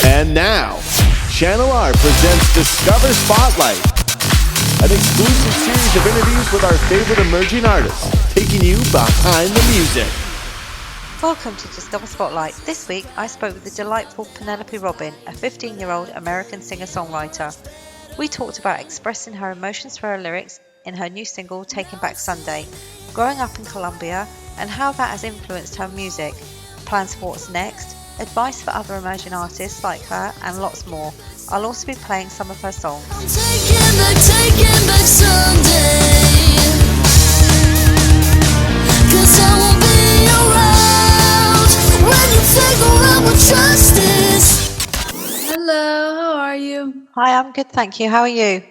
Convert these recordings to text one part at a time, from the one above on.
And now, Channel R presents Discover Spotlight, an exclusive series of interviews with our favorite emerging artists, taking you behind the music. Welcome to Discover Spotlight. This week, I spoke with the delightful Penelope Robin, a 15-year-old American singer-songwriter. We talked about expressing her emotions through her lyrics in her new single, Taking Back Sunday, growing up in Colombia, and how that has influenced her music, plans for what's next, advice for other emerging artists like her, and lots more. I'll also be playing some of her songs. I'm taking back Sunday, 'cause I won't be around when you take away my justice. Hello, how are you? Hi, I'm good, thank you. How are you?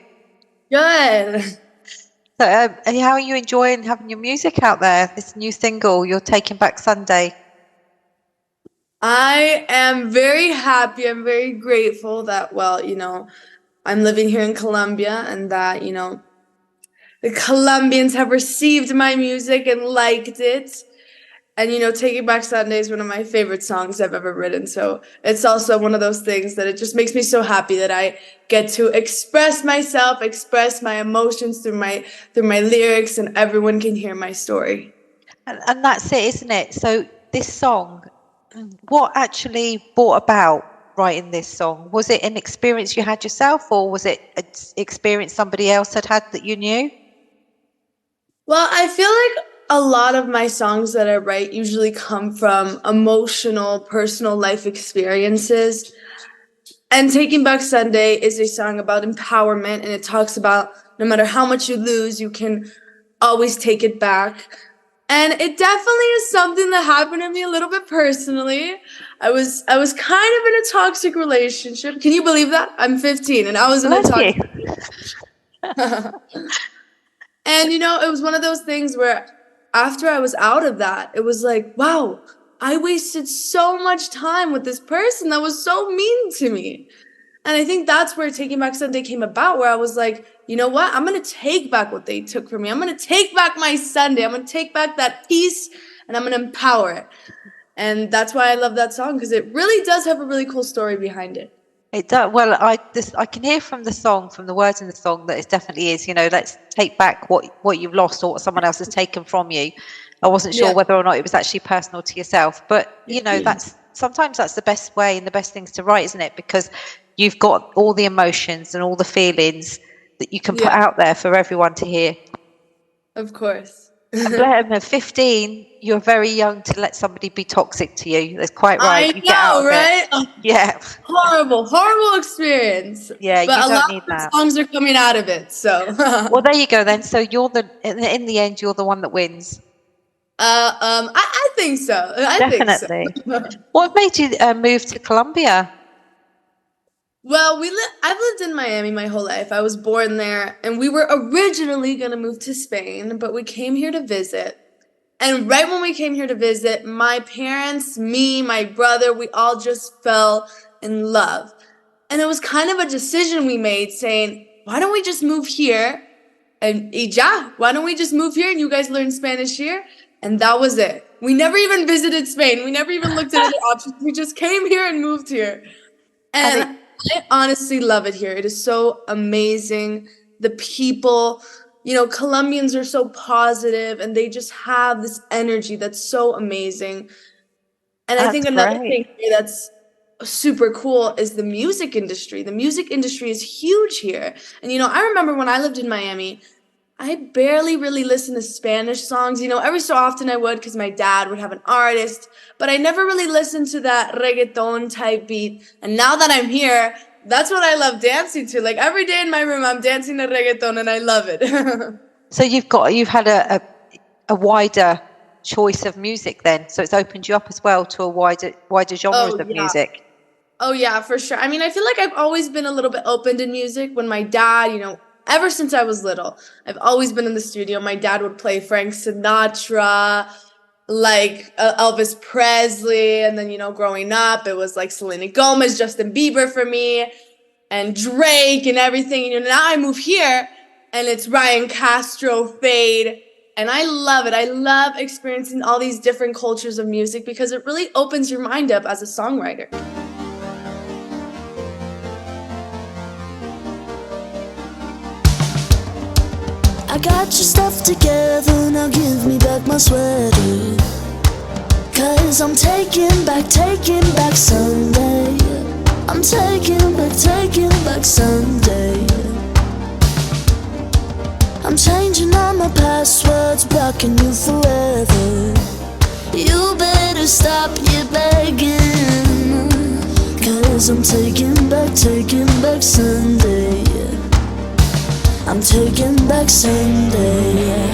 Good. So, how are you enjoying having your music out there? This new single, You're Taking Back Sunday. I am very happy. I'm very grateful that, I'm living here in Colombia and that, the Colombians have received my music and liked it. And, Taking Back Sunday is one of my favorite songs I've ever written. So it's also one of those things that it just makes me so happy that I get to express myself, express my emotions through my lyrics, and everyone can hear my story. And that's it, isn't it? So this song, what actually brought about writing this song? Was it an experience you had yourself, or was it an experience somebody else had that you knew? Well, I feel like a lot of my songs that I write usually come from emotional, personal life experiences. And Taking Back Sunday is a song about empowerment, and it talks about no matter how much you lose, you can always take it back. And it definitely is something that happened to me a little bit personally. I was kind of in a toxic relationship. Can you believe that? I'm 15 and I was in a toxic relationship. And it was one of those things where after I was out of that, it was like, wow, I wasted so much time with this person that was so mean to me. And I think that's where Taking Back Sunday came about, where I was like, you know what? I'm going to take back what they took from me. I'm going to take back my Sunday. I'm going to take back that peace, and I'm going to empower it. And that's why I love that song, because it really does have a really cool story behind it. It does. Well, I can hear from the song, from the words in the song, that it definitely is, let's take back what you've lost or what someone else has taken from you. I wasn't sure whether or not it was actually personal to yourself, but sometimes that's the best way and the best things to write, isn't it? Because you've got all the emotions and all the feelings that you can put out there for everyone to hear. Of course. At 15, you're very young to let somebody be toxic to you. That's quite right. I know, right? Yeah. Horrible experience. Yeah, but you a don't lot need of that. songs are coming out of it, so. Well, there you go then. So you're in the end, you're the one that wins. I think so. Definitely. Think so. What made you move to Colombia? Well, I've lived in Miami my whole life. I was born there, and we were originally going to move to Spain, but we came here to visit. And right when we came here to visit, my parents, me, my brother, we all just fell in love. And it was kind of a decision we made saying, why don't we just move here? And why don't we just move here and you guys learn Spanish here? And that was it. We never even visited Spain. We never even looked at other options. We just came here and moved here. And I honestly love it here. It is so amazing. The people, Colombians are so positive, and they just have this energy that's so amazing. And I think another thing that's super cool is the music industry. The music industry is huge here. And, I remember when I lived in Miami, I barely really listened to Spanish songs. Every so often I would, because my dad would have an artist, but I never really listened to that reggaeton type beat. And now that I'm here, that's what I love dancing to. Like every day in my room, I'm dancing to reggaeton, and I love it. So you've had a wider choice of music then. So it's opened you up as well to a wider genres of music. Oh yeah, for sure. I mean, I feel like I've always been a little bit open to music. When my dad, ever since I was little, I've always been in the studio. My dad would play Frank Sinatra, like Elvis Presley, and then growing up it was like Selena Gomez, Justin Bieber for me, and Drake and everything. Now I move here and it's Ryan Castro, Fade, and I love it. I love experiencing all these different cultures of music because it really opens your mind up as a songwriter. I got your stuff together, now give me back my sweater. Cause I'm taking back Sunday. I'm taking back Sunday. I'm changing all my passwords, blocking you forever. You better stop your begging, cause I'm taking back Sunday. I'm taking back Sunday.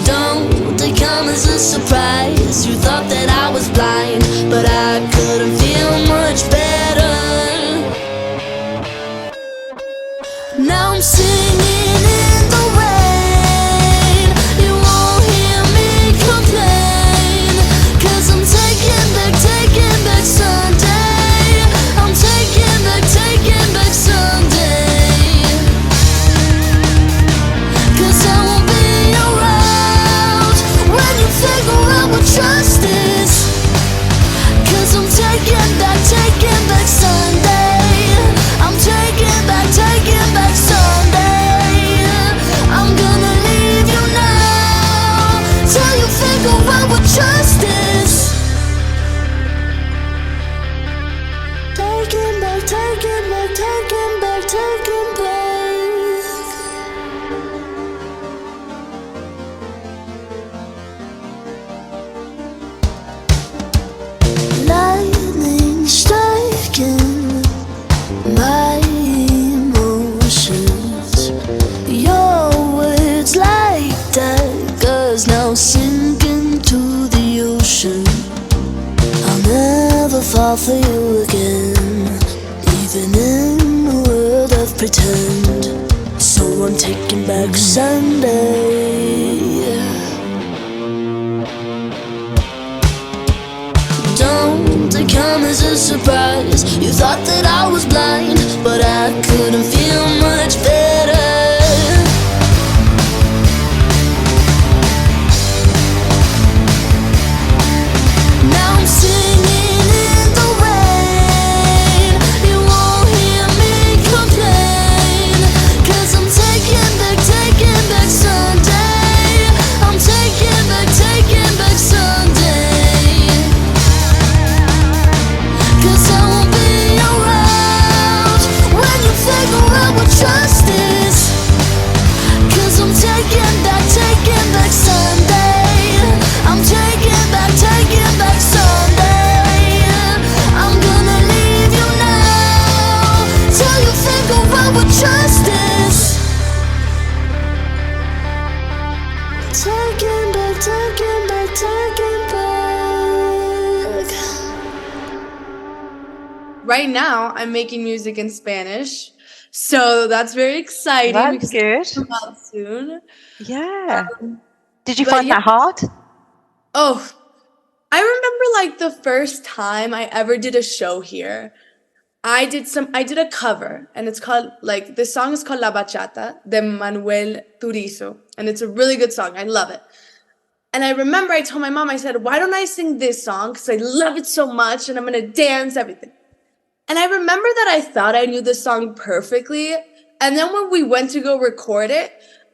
Don't they come as a surprise? You thought that I was blind, but I couldn't feel much better. Now I'm singing in the rain. You won't hear me complain, cause I'm taking back Sunday. I'm taking back Sunday. Cause I won't be around when you figure out what trust is. Cause I'm taking back Sunday. I'm taking back Sunday. I'm gonna leave you now till you figure out what trust is. Taking back. Lightning striking my emotions. Your words like daggers now sinking to the ocean. I'll never fall for you again, even in a world of pretend. So I'm taking back Sunday. Don't it come as a surprise? You thought that I was blind, but I couldn't feel much better. Now I'm singing in the rain. You won't hear me complain, cause I'm taking back Sunday. I'm taking back Sunday. Cause I won't be around when you figure out what trust is. Cause I'm taking back Sunday. I'm taking back Sunday. I'm gonna leave you now till you figure out what trust is. Taking back. Right now, I'm making music in Spanish, so that's very exciting That's because good. it's come out soon. Yeah. Did you But find yeah, that hard? oh, I remember like the first time I ever did a show here. I did a cover, and it's called, like, this song is called La Bachata de Manuel Turizo, and it's a really good song. I love it. And I remember I told my mom, I said, why don't I sing this song? Because I love it so much, and I'm going to dance, everything. And I remember that I thought I knew the song perfectly. And then when we went to go record it,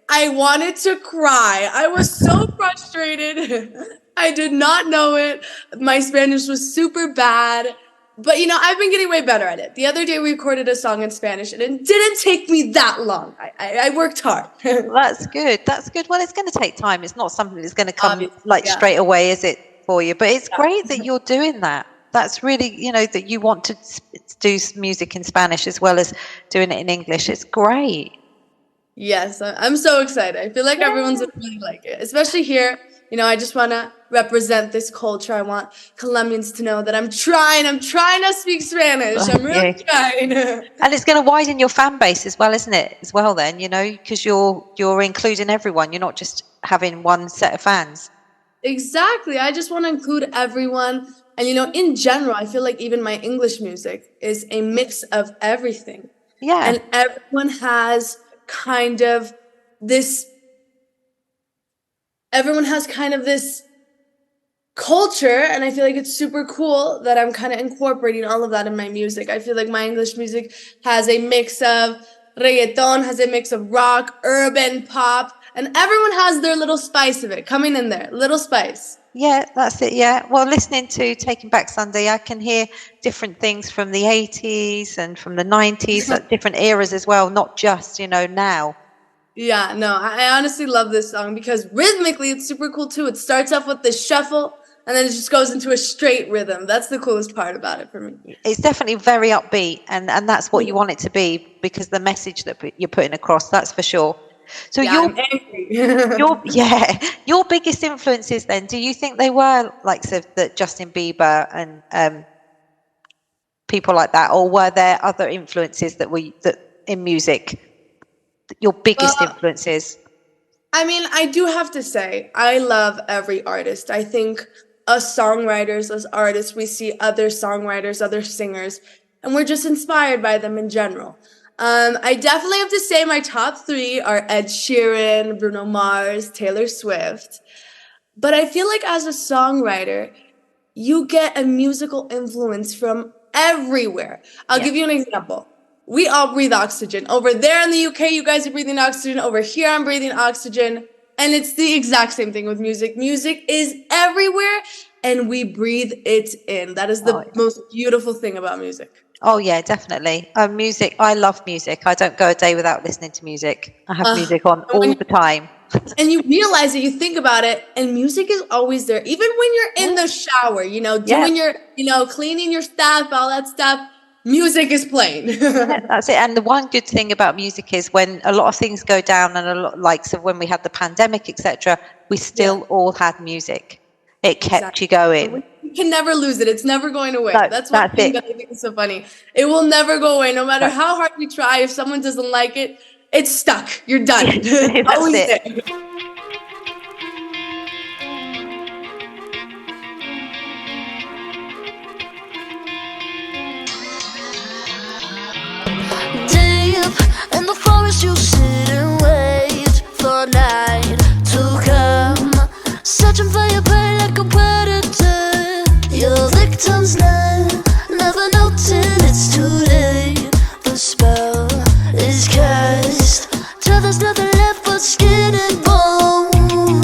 I wanted to cry. I was so frustrated. I did not know it. My Spanish was super bad. But, I've been getting way better at it. The other day we recorded a song in Spanish, and it didn't take me that long. I worked hard. That's good. That's good. Well, it's going to take time. It's not something that's going to come Obviously, yeah. straight away, is it, for you? But it's great that you're doing that. That's really, that you want to do music in Spanish as well as doing it in English. It's great. Yes, I'm so excited. I feel like everyone's gonna really like it, especially here. I just want to represent this culture. I want Colombians to know that I'm trying to speak Spanish. I'm really trying. And it's going to widen your fan base as well, isn't it? As well, then, because you're including everyone. You're not just having one set of fans. Exactly. I just want to include everyone. And, in general, I feel like even my English music is a mix of everything. Yeah. And everyone has kind of this culture, and I feel like it's super cool that I'm kind of incorporating all of that in my music. I feel like my English music has a mix of reggaeton, has a mix of rock, urban, pop, and everyone has their little spice of it coming in there, little spice. Yeah, that's it. Yeah. Well, listening to Taking Back Sunday, I can hear different things from the 80s and from the 90s, like different eras as well, not just, now. Yeah, no, I honestly love this song because rhythmically it's super cool too. It starts off with the shuffle and then it just goes into a straight rhythm. That's the coolest part about it for me. It's definitely very upbeat, and that's what you want it to be, because the message that you're putting across, that's for sure. So Yeah, I'm angry. your biggest influences then, do you think they were like the Justin Bieber and people like that, or were there other influences that in music, your biggest influences? I mean, I do have to say, I love every artist. I think us songwriters, us artists, we see other songwriters, other singers, and we're just inspired by them in general. I definitely have to say my top 3 are Ed Sheeran, Bruno Mars, Taylor Swift. But I feel like as a songwriter, you get a musical influence from everywhere. I'll give you an example. We all breathe oxygen. Over there in the UK, you guys are breathing oxygen. Over here, I'm breathing oxygen. And it's the exact same thing with music. Music is everywhere, and we breathe it in. That is the most beautiful thing about music. Oh, yeah, definitely. Music, I love music. I don't go a day without listening to music. I have music on all the time. And you realize it, you think about it, and music is always there. Even when you're in the shower, doing your, cleaning your stuff, all that stuff, music is playing. That's it. And the one good thing about music is when a lot of things go down, and a lot, like so when we had the pandemic, etc., we still all had music. It kept you going. You can never lose it. It's never going away. No, that's one thing that I think is so funny. It will never go away. No matter how hard we try, if someone doesn't like it, it's stuck. You're done. That's Always it. there. Deep in the forest you sit and wait for night to come, searching for your prey like a predator. Your victim's never know till it's too late. The spell is cast till there's nothing left but skin and bone.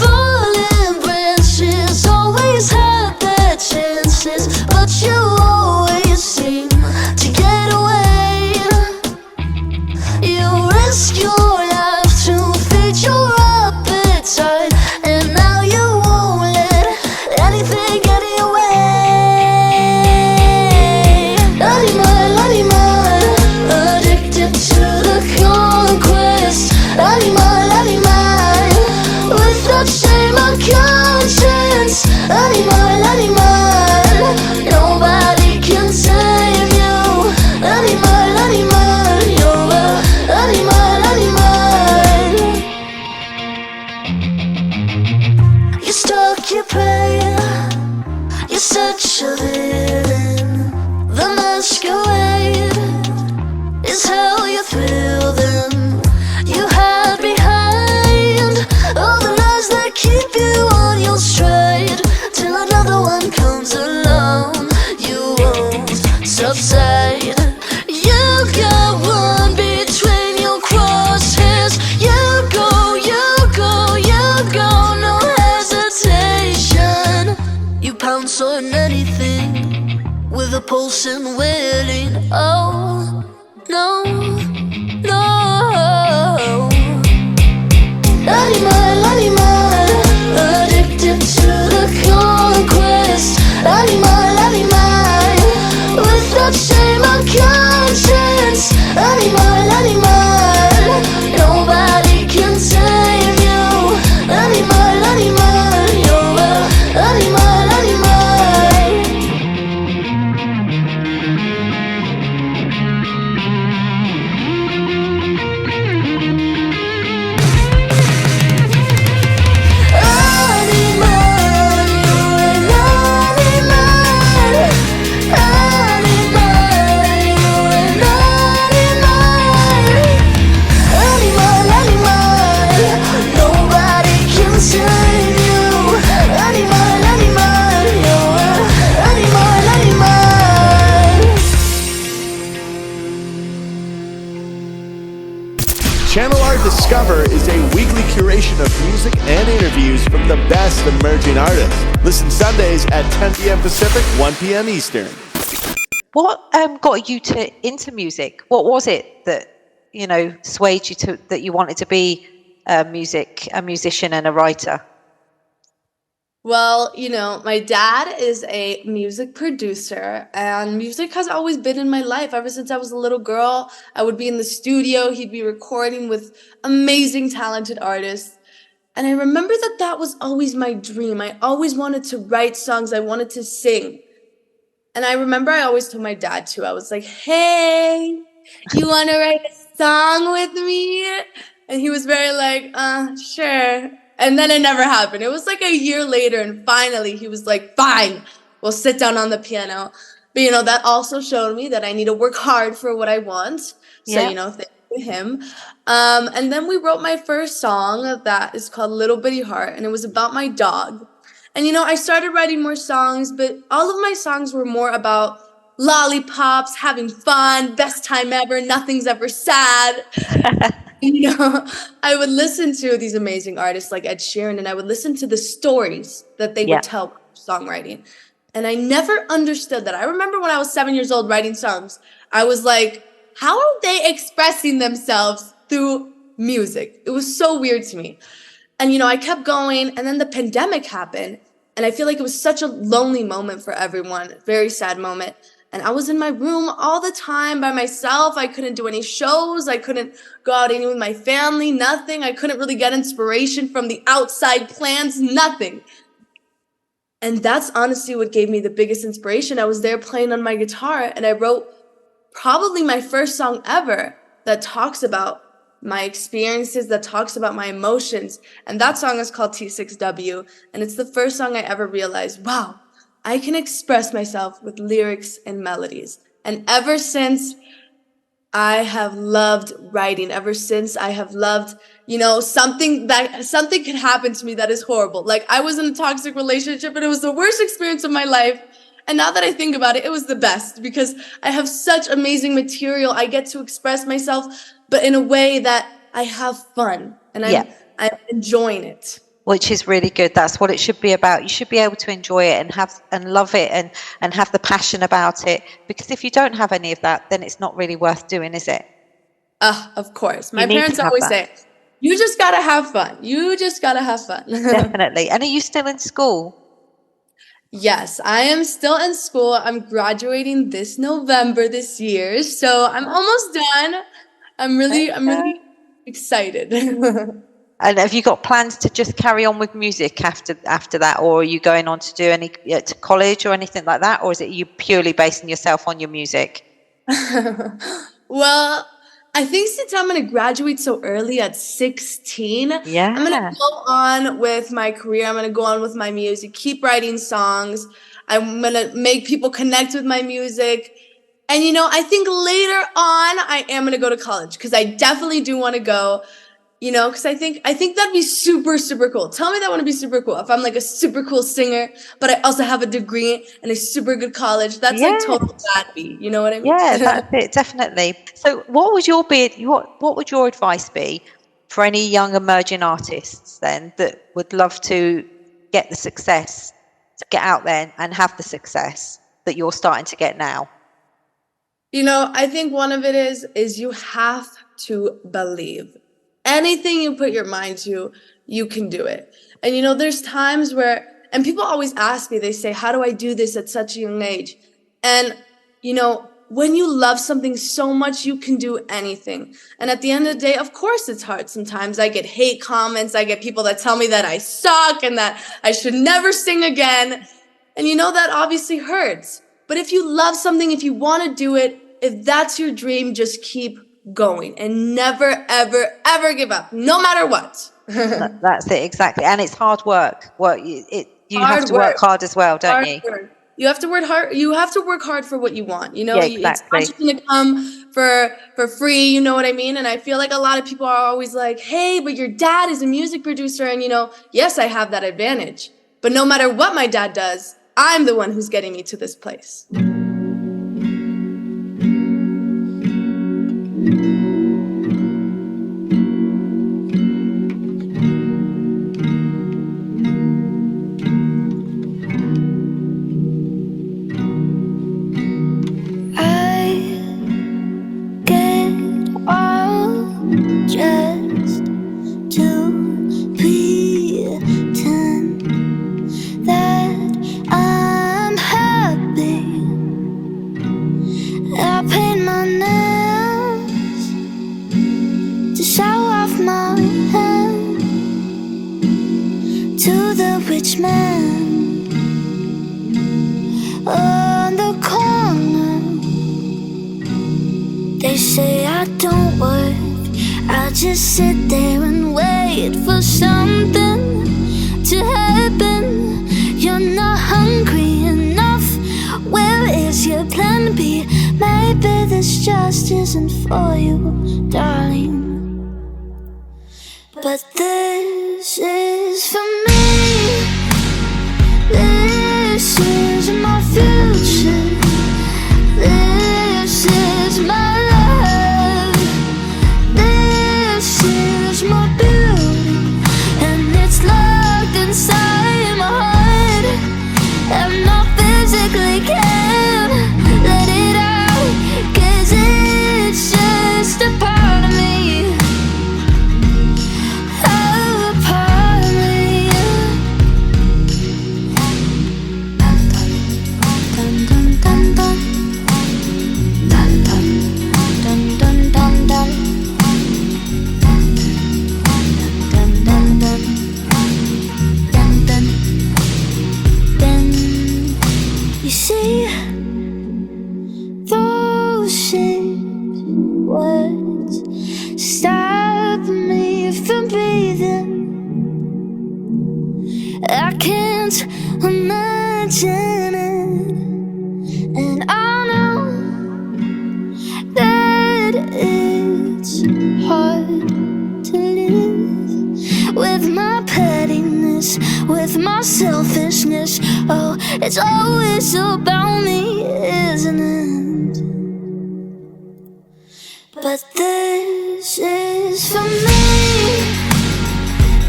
Falling branches always have their chances, but you always seem to get away. You risk your life to feed your appetite, and now you won't let anything get in your way. Animal, addicted to the conquest. Animal, without shame or conscience. Animal, nobody can save you. Animal, you're an animal. You stalk your prey, you search a villain. The masquerade is how you thrill them. You hide behind all the lies that keep you on your stride, till another one comes along. You won't subside. You got one between your crosshairs. You go, no hesitation. You pounce on anything with a pulse and willing. Oh, no. Animal, addicted to the conquest. Animal, without shame or conscience. Animal, nobody can save you. Animal, you're an animal. Discover is a weekly curation of music and interviews from the best emerging artists. Listen Sundays at 10 p.m. Pacific, 1 p.m. Eastern. What got you into music? What was it that, swayed you to that you wanted to be a musician and a writer? Well, my dad is a music producer, and music has always been in my life. Ever since I was a little girl, I would be in the studio, he'd be recording with amazing, talented artists. And I remember that was always my dream. I always wanted to write songs, I wanted to sing. And I remember I always told my dad too, I was like, hey, you want to write a song with me? And he was very like, sure. And then it never happened. It was like a year later, and finally he was like, fine, we'll sit down on the piano. But, that also showed me that I need to work hard for what I want. So, thank you to him. And then we wrote my first song that is called Little Bitty Heart, and it was about my dog. And, I started writing more songs, but all of my songs were more about lollipops, having fun, best time ever, nothing's ever sad. I would listen to these amazing artists like Ed Sheeran, and I would listen to the stories that they would tell songwriting. And I never understood that. I remember when I was 7 years old writing songs, I was like, how are they expressing themselves through music? It was so weird to me. And, I kept going, and then the pandemic happened, and I feel like it was such a lonely moment for everyone, very sad moment. And I was in my room all the time by myself. I couldn't do any shows. I couldn't go out eating with my family, nothing. I couldn't really get inspiration from the outside plans, nothing. And that's honestly what gave me the biggest inspiration. I was there playing on my guitar, and I wrote probably my first song ever that talks about my experiences, that talks about my emotions. And that song is called T6W. And it's the first song I ever realized, wow, I can express myself with lyrics and melodies. And ever since, I have loved writing. Ever since, I have loved, something could happen to me that is horrible. Like, I was in a toxic relationship, and it was the worst experience of my life. And now that I think about it, it was the best, because I have such amazing material. I get to express myself, but in a way that I have fun, and I'm enjoying it. Which is really good. That's what it should be about. You should be able to enjoy it and love it and have the passion about it. Because if you don't have any of that, then it's not really worth doing, is it? Of course. My parents always say, you just got to have fun. You just got to have fun. Definitely. And are you still in school? Yes, I am still in school. I'm graduating this November this year. So I'm almost done. I'm really excited. And have you got plans to just carry on with music after that, or are you going on to do any to college or anything like that, or is it you purely basing yourself on your music? Well, I think since I'm going to graduate so early at 16, I'm going to go on with my career. I'm going to go on with my music, keep writing songs. I'm going to make people connect with my music. And, I think later on I am going to go to college, because I definitely do want to go. Because I think that'd be super, super cool. Tell me that wouldn't be super cool. If I'm like a super cool singer, but I also have a degree and a super good college, that's like total bad beat. You know what I mean? Yeah, that's it, definitely. So what would your advice be for any young emerging artists then that would love to get the success, to get out there and have the success that you're starting to get now? I think one of it is you have to believe. Anything you put your mind to, you can do it. And, there's times where, and people always ask me, they say, how do I do this at such a young age? And, when you love something so much, you can do anything. And at the end of the day, of course, it's hard. Sometimes I get hate comments. I get people that tell me that I suck and that I should never sing again. And, that obviously hurts. But if you love something, if you want to do it, if that's your dream, just keep going and never, ever, ever give up, no matter what. That's it, exactly. And it's hard work. You have to work hard as well, don't you? You have to work hard. You have to work hard for what you want. Exactly. It's not just going to come for free. You know what I mean? And I feel like a lot of people are always like, hey, but your dad is a music producer. And, yes, I have that advantage. But no matter what my dad does, I'm the one who's getting me to this place. I don't work, I just sit there and wait for something to happen. You're not hungry enough. Where is your plan B? Maybe this just isn't for you, darling. But this is for me. This is my future. This is my love. This is my beauty. And it's locked inside my heart. And I physically can't let it out, 'cause it's just a part of me. A part of me. Dun, dun, dun, dun, dun. Dun, dun, dun, dun, dun, dun. Dun, dun, dun. Dun, dun. Then you see those six words stop me from breathing. I can't imagine it, and I know that it's hard to live with my pettiness, with my selfishness. Oh, it's always about me, isn't it? But this is for me.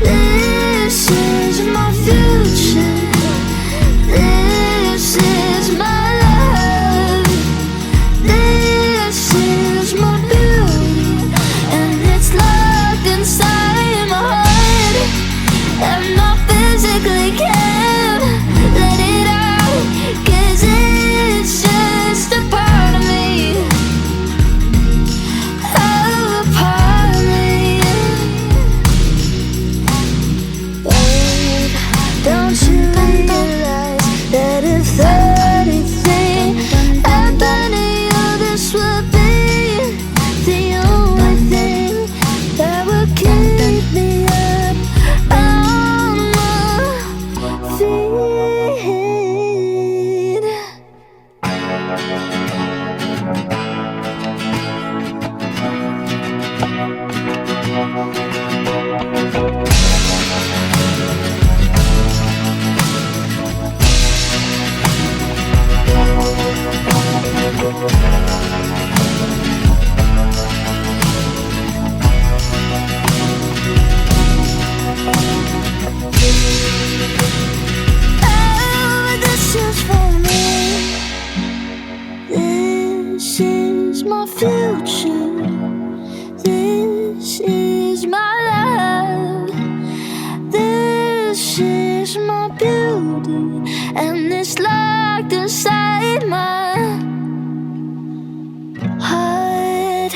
This is my future. This is my love. This is my beauty. And it's locked inside my heart. And I physically can't let it out, 'cause it's just a part of me. A part of me. But don't you realize that if anything happened to you, this would be the only thing that would keep me up on my feet. Oh, this is for me. This is my future. This is my love. This is my beauty. And it's locked inside my heart.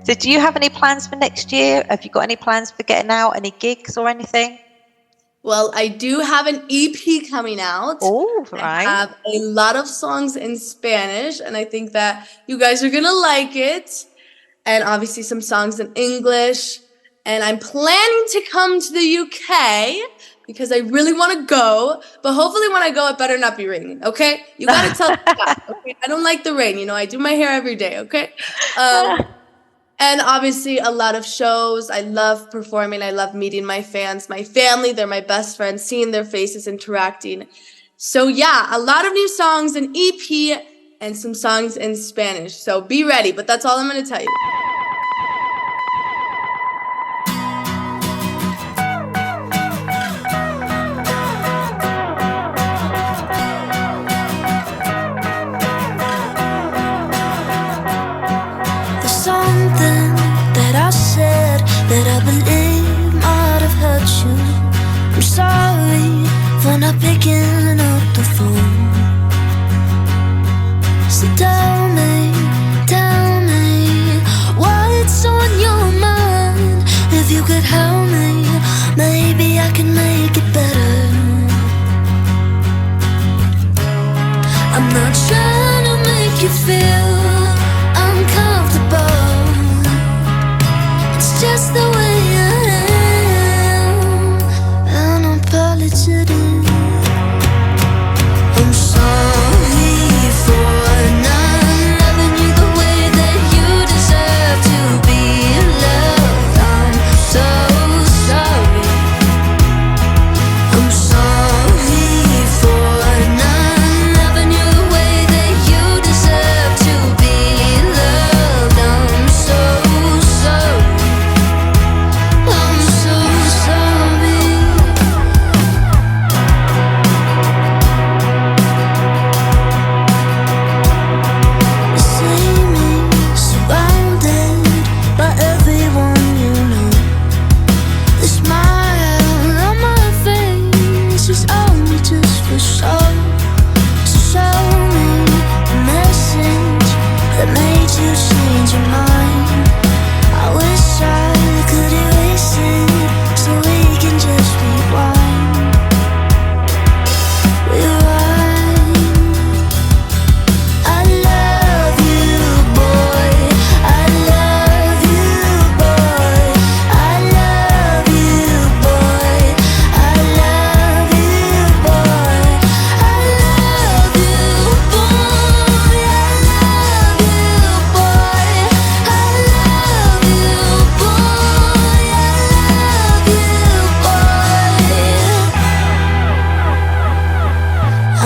So do you have any plans for next year? Have you got any plans for getting out, any gigs or anything? Well, I do have an EP coming out. Oh, I right. have a lot of songs in Spanish, and I think that you guys are gonna like it. And obviously some songs in English. And I'm planning to come to the UK because I really want to go. But hopefully when I go, it better not be raining, okay? You gotta tell me that, okay? I don't like the rain, you know. I do my hair every day, okay? And obviously a lot of shows. I love performing. I love meeting my fans, my family. They're my best friends, seeing their faces, interacting. So yeah, a lot of new songs, an EP, and some songs in Spanish. So be ready, but that's all I'm going to tell you. There's something that I said that I believe might have hurt you. I'm sorry for not picking up the phone. So tell me what's on your mind. If you could help me, maybe I can make it better. I'm not trying to make you feel uncomfortable.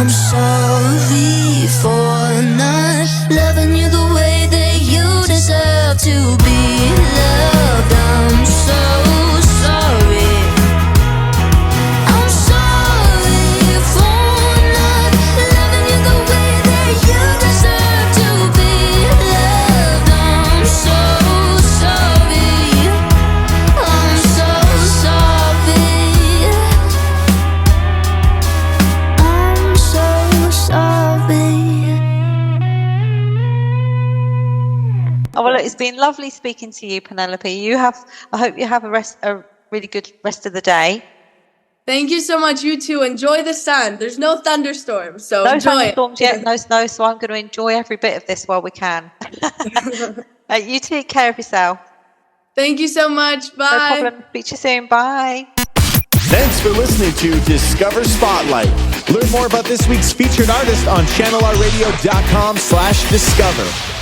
I'm sorry for not loving you the way that you deserve to be loved. I'm so sorry. I'm sorry for not loving you the way that you deserve to be loved. I'm so sorry. I'm so sorry. I'm so sorry. Oh, well, it's been lovely speaking to you, Penelope. I hope you have a really good rest of the day. Thank you so much. You too. Enjoy the sun. There's no thunderstorms, so No enjoy thunderstorms it. yet, no snow, so I'm going to enjoy every bit of this while we can. You take care of yourself. Thank you so much. Bye. No problem. Speak to you soon. Bye. Thanks for listening to Discover Spotlight. Learn more about this week's featured artist on channelrradio.com/discover.